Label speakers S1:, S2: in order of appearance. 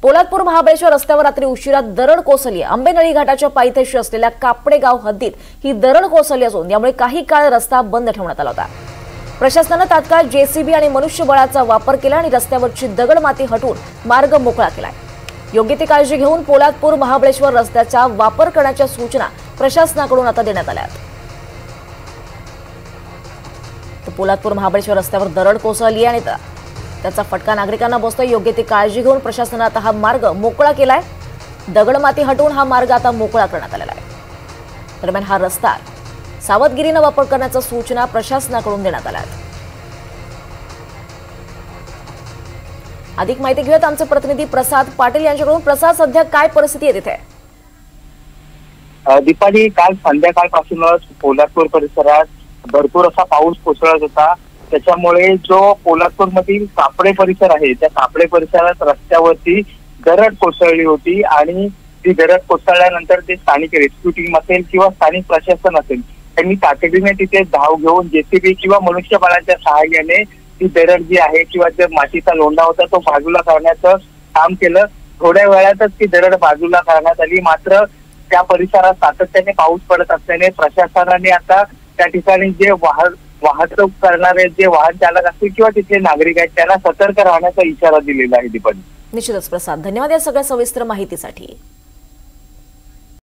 S1: पोलादपूर महाबळेश्वर रस्त्यावर रात्री उशिरा दरड कोसळली। आंबेनळी घाटाच्या पायथ्याशी असलेल्या कापडेगाव हद्दीत ही दरड कोसळली असून यामुळे काही काळ रस्ता बंद ठेवण्यात आला होता। प्रशासनाने तात्काळ जेसीबी आणि मनुष्यबळाचा वापर केला आणि रस्त्यावरची दगड माती हटवून मार्ग मोकळा केलाय। योग्य ती काळजी घेऊन पोलादपूर महाबळेश्वर रस्त्याचा वापर करण्याच्या सूचना प्रशासनाकडून आता देण्यात आल्या आहेत। पोलादपूर महाबळेश्वर रस्त्यावर दरड कोसळली आणि त्याचा फटका नागरिकांना बसतोय। योग्य ती काळजी घेऊन प्रशासनाने आता हा मार्ग मोकळा केलाय। दगड माती हटवून हा मार्ग आता मोकळा करण्यात आलेला आहे। दरम्यान हा रस्ता सावधगिरीने वापर करण्याच्या सूचना प्रशासनाकडून देण्यात आल्या आहेत। अधिक माहिती घेऊयात आमचे प्रतिनिधी प्रसाद पाटील यांच्याकडून। प्रसाद, सध्या काय परिस्थिती आहे तिथे?
S2: दीपाली, काल संध्याकाळपासूनच पोलादपूर परिसरात भरपूर असा पाऊस कोसळत होता। त्याच्यामुळे जो पोलादपूर मधील कापडे परिसर आहे त्या कापडे परिसरात रस्त्यावरती दरड कोसळली होती आणि ती दरड कोसळल्यानंतर ते स्थानिक रेस्क्यू टीम असेल किंवा स्थानिक प्रशासन असेल त्यांनी तातडीने तिथे धाव घेऊन जेसीबी किंवा मनुष्यबळाच्या सहाय्याने ती दरड जी आहे किंवा जो मातीचा लोंढा होता तो बाजूला करण्याचं काम केलं। थोड्या वेळातच ती दरड बाजूला करण्यात आली। मात्र त्या परिसरात सातत्याने पाऊस पडत असल्याने प्रशासनाने आता त्या ठिकाणी जे वाहतूक करणारे जे वाहन चालक असतील किंवा तिथले नागरिक आहेत त्यांना सतर्क राहण्याचा इशारा दिलेला आहे। दीपाली,
S1: निश्चितच प्रसाद, धन्यवाद या सगळ्या सविस्तर माहितीसाठी।